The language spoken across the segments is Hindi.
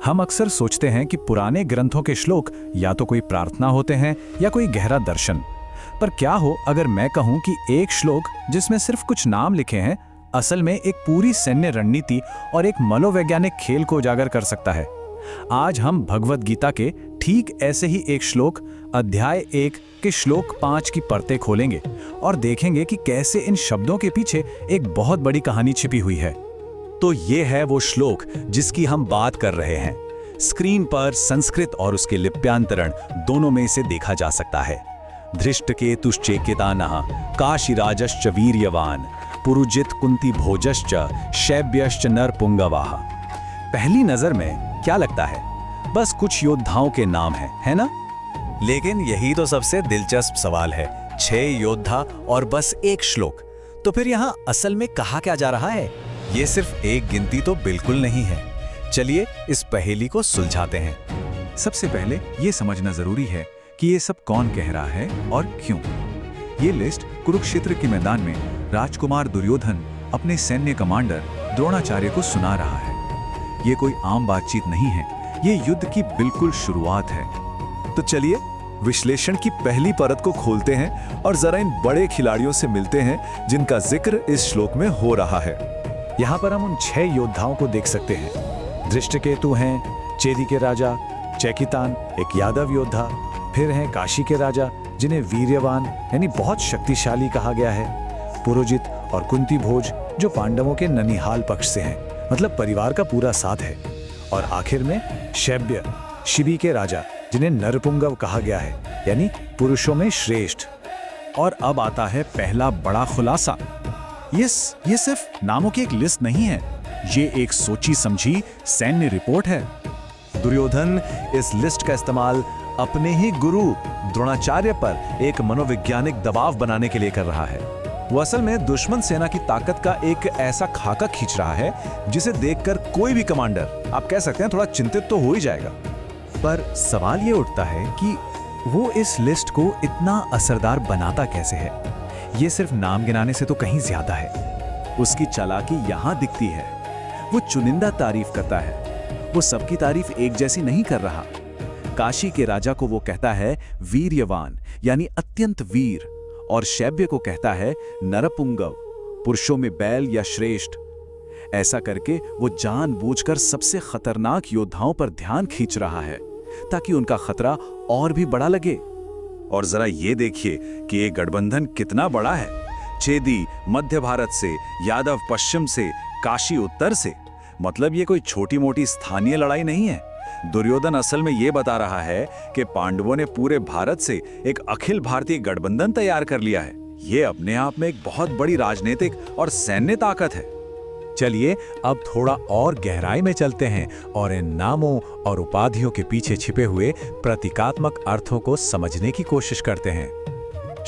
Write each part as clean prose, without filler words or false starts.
हम अक्सर सोचते हैं कि पुराने ग्रंथों के श्लोक या तो कोई प्रार्थना होते हैं या कोई गहरा दर्शन। पर क्या हो अगर मैं कहूं कि एक श्लोक जिसमें सिर्फ कुछ नाम लिखे हैं असल में एक पूरी सैन्य रणनीति और एक मनोवैज्ञानिक खेल को उजागर कर सकता है। आज हम भगवद गीता के ठीक ऐसे ही एक श्लोक अध्याय 1 के श्लोक 5 की परतें खोलेंगे और देखेंगे कि कैसे इन शब्दों के पीछे एक बहुत बड़ी कहानी छिपी हुई है। तो ये है वो श्लोक जिसकी हम बात कर रहे हैं। स्क्रीन पर संस्कृत और उसके लिप्यांतरण दोनों में से देखा जा सकता है। धृष्टकेतुश्चेकितानः काशीराजश्च वीर्यवान पुरुजित कुंती भोजश्च शैब्यश्च नरपुंगवाः। पहली नजर में क्या लगता है? बस कुछ योद्धाओं के नाम हैं, है ना? लेकिन यही तो सबसे दिलचस्प सवाल है। 6 योद्धा और बस एक श्लोक। तो फिर यहाँ असल में कहा क्या जा रहा है? ये सिर्फ एक गिनती तो बिल्कुल नहीं है। चलिए इस पहेली को सुलझाते हैं। सबसे पहले ये समझना जरूरी है कि ये सब कौन कह रहा है और क्यों। ये लिस्ट कुरुक्षेत्र के मैदान में राजकुमार दुर्योधन अपने सैन्य कमांडर द्रोणाचार्य को सुना रहा है। ये कोई आम बातचीत नहीं है, ये युद्ध की बिल्कुल शुरुआत है। तो चलिए विश्लेषण की पहली परत को खोलते हैं और जरा इन बड़े खिलाड़ियों से मिलते हैं जिनका जिक्र इस श्लोक में हो रहा है। यहाँ पर हम उन 6 योद्धाओं को देख सकते हैं। धृष्टकेतु हैं चेदी के राजा, चेकितान एक यादव योद्धा, फिर हैं काशी के राजा जिन्हें वीर्यवान यानी बहुत शक्तिशाली कहा गया है, पुरोजित और कुंती भोज जो पांडवों के ननिहाल पक्ष से हैं, मतलब परिवार का पूरा साथ है, और आखिर में शैब्य शिबी के राजा जिन्हें नरपुंगव कहा गया है, यानी पुरुषों में श्रेष्ठ। और अब आता है पहला बड़ा खुलासा। ये सिर्फ नामों की एक लिस्ट नहीं है, ये एक सोची समझी सैन्य रिपोर्ट है। दुर्योधन इस लिस्ट का इस्तेमाल अपने ही गुरु द्रोणाचार्य पर एक मनोवैज्ञानिक दबाव बनाने के लिए कर रहा है। वो असल में दुश्मन सेना की ताकत का एक ऐसा खाका खींच रहा है जिसे देखकर कोई भी कमांडर, आप कह सकते हैं, थोड़ा चिंतित तो हो ही जाएगा। पर सवाल ये उठता है कि वो इस लिस्ट को इतना असरदार बनाता कैसे है? ये सिर्फ नाम गिनाने से तो कहीं ज्यादा है। उसकी चालाकी यहाँ दिखती है। वो चुनिंदा तारीफ करता है, वो सबकी तारीफ एक जैसी नहीं कर रहा। काशी के राजा को वो कहता है वीर्यवान यानी अत्यंत वीर, और शैब्य को कहता है नरपुंगव, पुरुषों में बैल या श्रेष्ठ। ऐसा करके वो जानबूझकर सबसे खतरनाक योद्धाओं पर ध्यान खींच रहा है ताकि उनका खतरा और भी बड़ा लगे। और जरा ये देखिए कि ये गठबंधन कितना बड़ा है। चेदी मध्य भारत से, यादव पश्चिम से, काशी उत्तर से। मतलब ये कोई छोटी मोटी स्थानीय लड़ाई नहीं है। दुर्योधन असल में ये बता रहा है कि पांडवों ने पूरे भारत से एक अखिल भारतीय गठबंधन तैयार कर लिया है। ये अपने आप में एक बहुत बड़ी राजनीतिक और सैन्य ताकत है। चलिए अब थोड़ा और गहराई में चलते हैं और इन नामों और उपाधियों के पीछे छिपे हुए प्रतीकात्मक अर्थों को समझने की कोशिश करते हैं।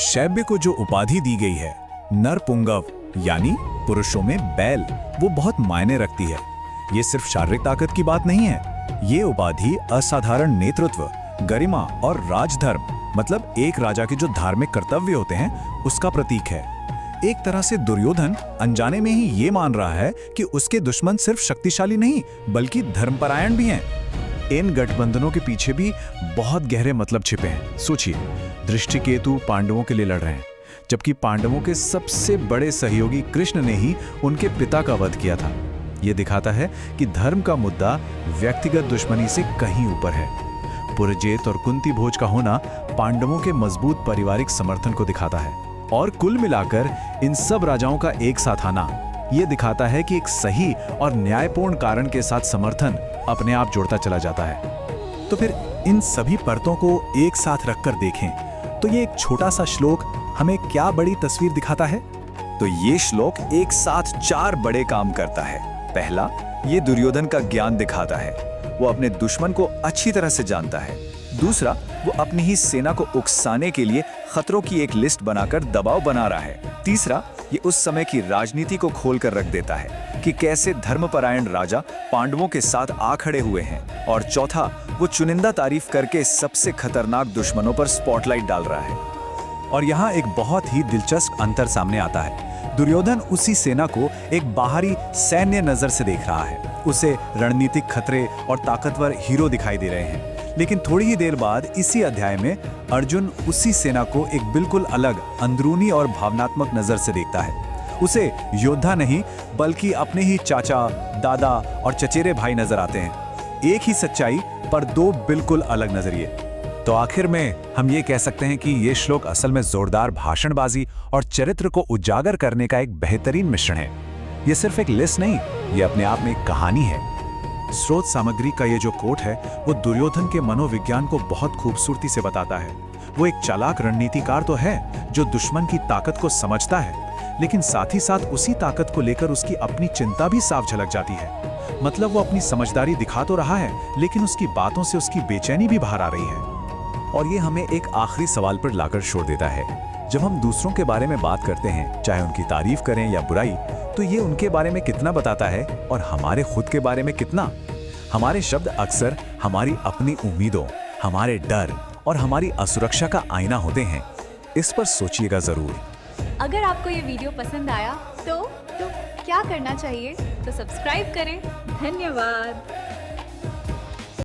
शैब्य को जो उपाधि दी गई है नरपुंगव यानी पुरुषों में बैल, वो बहुत मायने रखती है। ये सिर्फ शारीरिक ताकत की बात नहीं है, ये उपाधि असाधारण नेतृत्व, गरिमा और राजधर्म, मतलब एक राजा के जो धार्मिक कर्तव्य होते हैं उसका प्रतीक है। एक तरह से दुर्योधन अनजाने में ही ये मान रहा है कि उसके दुश्मन सिर्फ शक्तिशाली नहीं बल्कि धर्मपरायण भी हैं। इन गठबंधनों के पीछे भी बहुत गहरे मतलब छिपे हैं। सोचिए, धृष्टकेतु पांडवों के लिए लड़ रहे हैं, जबकि पांडवों के सबसे बड़े सहयोगी कृष्ण ने ही उनके पिता का वध किया था। ये दिखाता है कि धर्म का मुद्दा व्यक्तिगत दुश्मनी से कहीं ऊपर है। पुरजेत और कुंती भोज का होना पांडवों के मजबूत पारिवारिक समर्थन को दिखाता है, और कुल मिलाकर इन सब राजाओं का एक साथ आना ये दिखाता है कि एक सही और न्यायपूर्ण कारण के साथ समर्थन अपने आप जुड़ता चला जाता है। तो फिर इन सभी परतों को एक साथ रखकर देखें तो ये एक छोटा सा श्लोक हमें क्या बड़ी तस्वीर दिखाता है? तो ये श्लोक एक साथ 4 बड़े काम करता है। पहला, ये दुर्योधन का ज्ञान दिखाता है, वो अपने दुश्मन को अच्छी तरह से जानता है। दूसरा, वो अपनी ही सेना को उकसाने के लिए खतरों की एक लिस्ट बनाकर दबाव बना रहा है। तीसरा, ये उस समय की राजनीति को खोलकर रख देता है कि कैसे धर्मपरायण राजा पांडवों के साथ आ खड़े हुए हैं। और चौथा, वो चुनिंदा तारीफ करके सबसे खतरनाक दुश्मनों पर स्पॉटलाइट डाल रहा है। और यहाँ एक बहुत ही दिलचस्प अंतर सामने आता है। दुर्योधन उसी सेना को एक बाहरी सैन्य नजर से देख रहा है। उसे रणनीतिक खतरे और ताकतवर हीरो दिखाई दे रहे हैं। लेकिन थोड़ी ही देर बाद इसी अध्याय में अर्जुन उसी सेना को एक बिल्कुल अलग अंदरूनी और भावनात्मक नजर से देखता है। उसे योद्धा नहीं बल्कि अपने ही चाचा, दादा और चचेरे भाई नजर आते हैं। एक ही सच्चाई पर दो बिल्कुल अलग नजरिए। तो आखिर में हम ये कह सकते हैं कि ये श्लोक असल में जोरदार भाषणबाजी और चरित्र को उजागर करने का एक बेहतरीन मिश्रण है। ये सिर्फ एक लिस्ट नहीं, ये अपने आप में एक कहानी है। स्रोत सामग्री का ये जो कोट है वो दुर्योधन के मनोविज्ञान को बहुत खूबसूरती से बताता है। वो एक चालाक रणनीतिकार तो है जो दुश्मन की ताकत को समझता है, लेकिन साथ ही साथ उसी ताकत को लेकर उसकी अपनी चिंता भी साफ झलक जाती है। मतलब वो अपनी समझदारी दिखा तो रहा है, लेकिन उसकी बातों से उसकी बेचैनी भी बाहर आ रही है। और ये हमें एक आखिरी सवाल पर लाकर छोड़ देता है। जब हम दूसरों के बारे में बात करते हैं, चाहे उनकी तारीफ करें या बुराई, तो ये उनके बारे में कितना बताता है और हमारे खुद के बारे में कितना? हमारे शब्द अक्सर हमारी अपनी उम्मीदों, हमारे डर और हमारी असुरक्षा का आईना होते हैं। इस पर सोचिएगा जरूर। अगर आपको ये वीडियो पसंद आया तो क्या करना चाहिए? तो सब्सक्राइब करें। धन्यवाद।